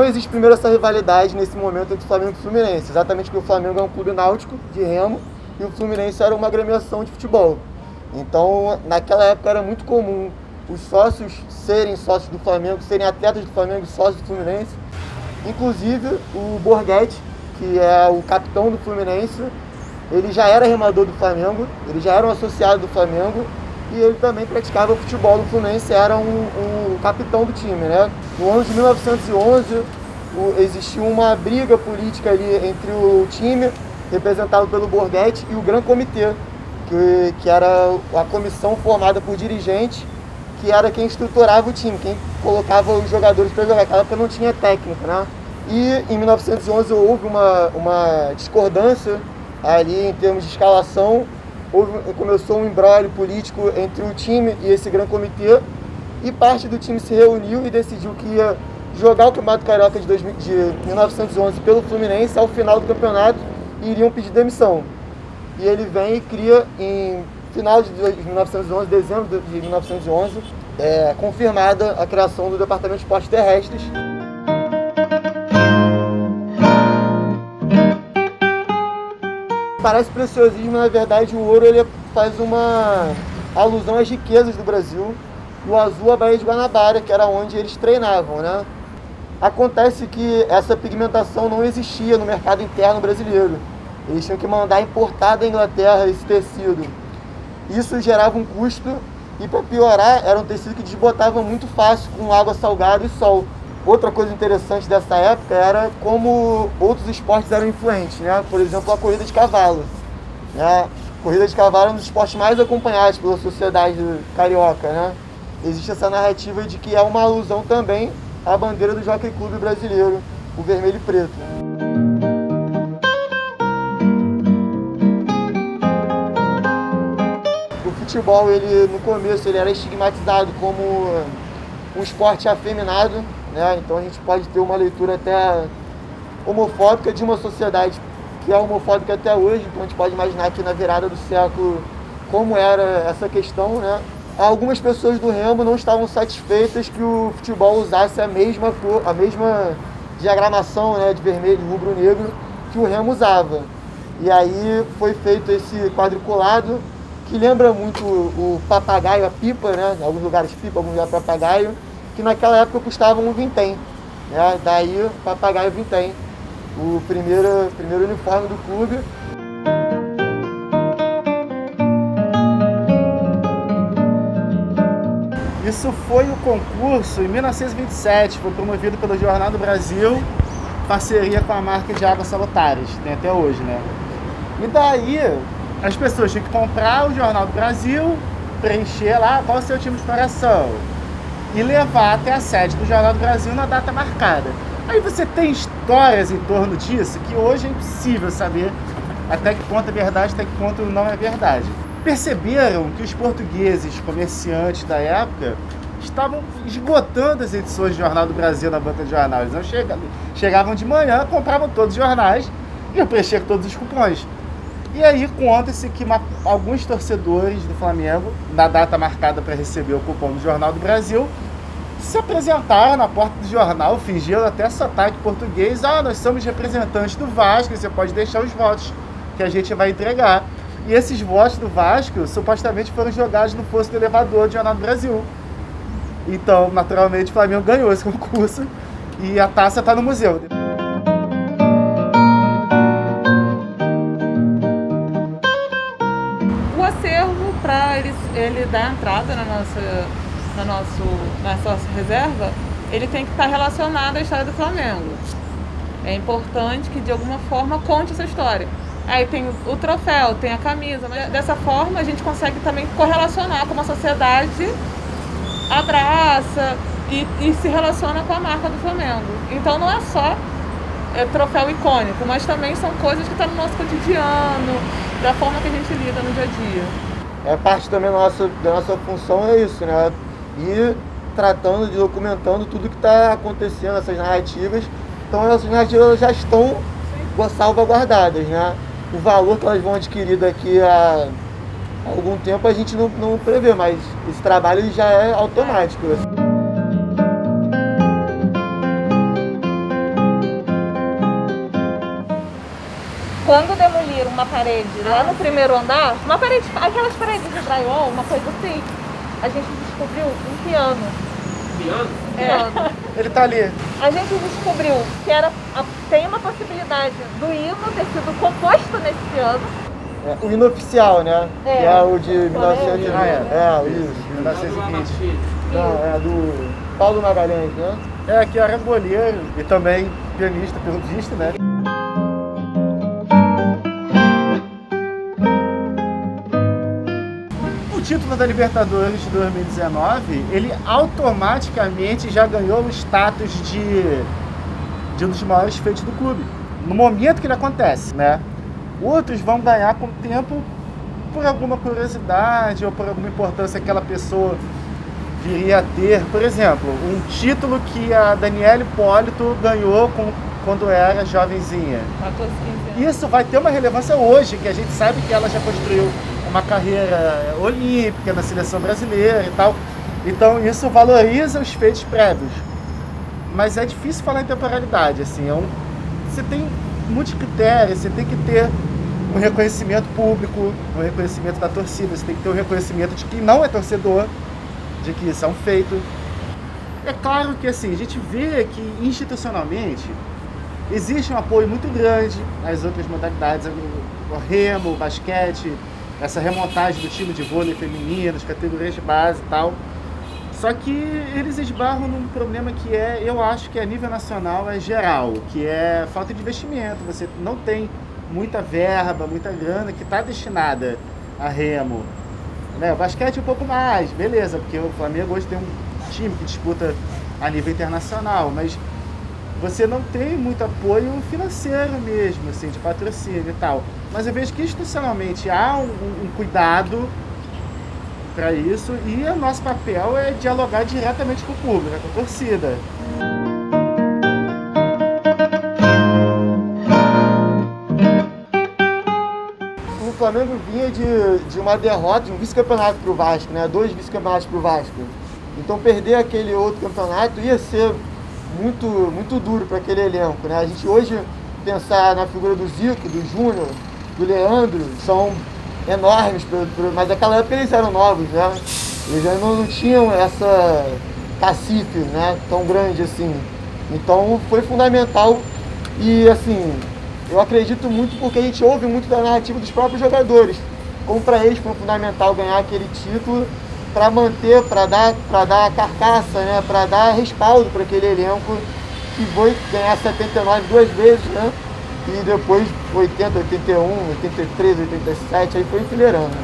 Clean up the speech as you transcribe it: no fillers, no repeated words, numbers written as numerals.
não existe primeiro essa rivalidade nesse momento entre Flamengo e Fluminense, exatamente porque o Flamengo é um clube náutico de remo e o Fluminense era uma agremiação de futebol. Então, naquela época era muito comum os sócios serem sócios do Flamengo, serem atletas do Flamengo e sócios do Fluminense. Inclusive, o Borghetti, que é o capitão do Fluminense, ele já era remador do Flamengo, ele já era um associado do Flamengo e ele também praticava futebol no Fluminense, era um capitão do time, né? No ano de 1911, existiu uma briga política ali entre o time, representado pelo Borghetti, e o Gran Comitê, que era a comissão formada por dirigentes, que era quem estruturava o time, quem colocava os jogadores para jogar. Naquela época não tinha técnica, né? E em 1911 houve uma discordância ali em termos de escalação, começou um imbróglio político entre o time e esse Gran Comitê, e parte do time se reuniu e decidiu que ia jogar o Campeonato Carioca de 1911 pelo Fluminense ao final do campeonato e iriam pedir demissão. E ele vem e cria, em final de 1911, dezembro de 1911, confirmada a criação do Departamento de Esportes Terrestres. Parece preciosismo, na verdade o ouro ele faz uma alusão às riquezas do Brasil, e o azul a Baía de Guanabara, que era onde eles treinavam, né? Acontece que essa pigmentação não existia no mercado interno brasileiro. Eles tinham que mandar importar da Inglaterra esse tecido. Isso gerava um custo e, para piorar, era um tecido que desbotava muito fácil com água salgada e sol. Outra coisa interessante dessa época era como outros esportes eram influentes, né? Por exemplo, a corrida de cavalo, né? A corrida de cavalo é um dos esportes mais acompanhados pela sociedade carioca, né? Existe essa narrativa de que é uma alusão também à bandeira do Jockey Clube brasileiro, o vermelho e preto. O futebol, ele, no começo, ele era estigmatizado como um esporte afeminado, né? Então a gente pode ter uma leitura até homofóbica de uma sociedade que é homofóbica até hoje. Então a gente pode imaginar que na virada do século como era essa questão, né? Algumas pessoas do remo não estavam satisfeitas que o futebol usasse a mesma cor, a mesma diagramação, né, de vermelho e rubro-negro que o remo usava. E aí foi feito esse quadriculado que lembra muito o papagaio, a pipa, né? Em alguns lugares pipa, alguns lugares papagaio, que naquela época custava um vintém, né? Daí papagaio vintém, o primeiro uniforme do clube. Isso foi o concurso em 1927, foi promovido pelo Jornal do Brasil, parceria com a marca de águas salutares, tem até hoje, né? E daí as pessoas tinham que comprar o Jornal do Brasil, preencher lá qual é o seu time de coração e levar até a sede do Jornal do Brasil na data marcada. Aí você tem histórias em torno disso que hoje é impossível saber até que ponto é verdade, até que ponto não é verdade. Perceberam que os portugueses comerciantes da época estavam esgotando as edições do Jornal do Brasil na banca de jornal. Eles não chegavam de manhã, compravam todos os jornais e eu preencher todos os cupons. E aí conta-se que alguns torcedores do Flamengo, na data marcada para receber o cupom do Jornal do Brasil, se apresentaram na porta do jornal, fingiram até sotaque português. Nós somos representantes do Vasco, você pode deixar os votos que a gente vai entregar. E esses votos do Vasco supostamente foram jogados no fosso do elevador do Jornal do Brasil. Então, naturalmente, o Flamengo ganhou esse concurso e a taça está no museu. O acervo, para ele dar entrada na nossa reserva, ele tem que estar relacionado à história do Flamengo. É importante que, de alguma forma, conte essa história. Aí tem o troféu, tem a camisa. Dessa forma, a gente consegue também correlacionar como a sociedade abraça e se relaciona com a marca do Flamengo. Então não é só troféu icônico, mas também são coisas que estão no nosso cotidiano, da forma que a gente lida no dia a dia. Parte também da nossa função é isso, né? Ir tratando, documentando tudo que está acontecendo, essas narrativas. Então essas narrativas já estão salvaguardadas, né? O valor que elas vão adquirir daqui a algum tempo a gente não prevê, mas esse trabalho já é automático. Quando demoliram uma parede lá no primeiro andar, uma parede, aquelas paredes de drywall, uma coisa assim, a gente descobriu um piano. Piano? Piano. Ele tá ali. A gente descobriu que tem uma possibilidade do hino ter sido composto nesse piano. O hino oficial, né? É. Que é o de 1920. Isso. 1920. Não, é do Paulo Magalhães, né? Que era goleiro e também pianista, pelo visto, né? O título da Libertadores de 2019, ele automaticamente já ganhou o status de um dos maiores feitos do clube. No momento que ele acontece, né? Outros vão ganhar com o tempo por alguma curiosidade ou por alguma importância que aquela pessoa viria a ter. Por exemplo, um título que a Daniela Hipólito ganhou quando era jovenzinha. 14, 15 anos. Isso vai ter uma relevância hoje, que a gente sabe que ela já construiu uma carreira olímpica na seleção brasileira e tal. Então isso valoriza os feitos prévios. Mas é difícil falar em temporalidade, assim. Você tem muitos critérios, você tem que ter um reconhecimento público, um reconhecimento da torcida, você tem que ter um reconhecimento de quem não é torcedor, de que isso é um feito. É claro que assim, a gente vê que institucionalmente existe um apoio muito grande às outras modalidades, o remo, o basquete, essa remontagem do time de vôlei feminino, as categorias de base e tal. Só que eles esbarram num problema que eu acho que a nível nacional é geral, que é falta de investimento. Você não tem muita verba, muita grana que está destinada a remo. Né? O basquete um pouco mais, beleza, porque o Flamengo hoje tem um time que disputa a nível internacional, mas você não tem muito apoio financeiro mesmo, assim, de patrocínio e tal. Mas eu vejo que institucionalmente há um cuidado para isso e o nosso papel é dialogar diretamente com o público, com a torcida. O Flamengo vinha de uma derrota, de um vice-campeonato pro Vasco, né? 2 vice-campeonatos pro Vasco. Então perder aquele outro campeonato ia ser muito, muito duro para aquele elenco, né? A gente hoje pensar na figura do Zico, do Júnior, do Leandro, são enormes, mas naquela época eles eram novos, né? Eles ainda não tinham essa cacife, né, tão grande assim. Então foi fundamental e assim, eu acredito muito porque a gente ouve muito da narrativa dos próprios jogadores, como para eles foi fundamental ganhar aquele título para manter, para dar carcaça, né, para dar respaldo para aquele elenco que foi ganhar 79 2 vezes, né? E depois 80, 81, 83, 87, aí foi enfileirando.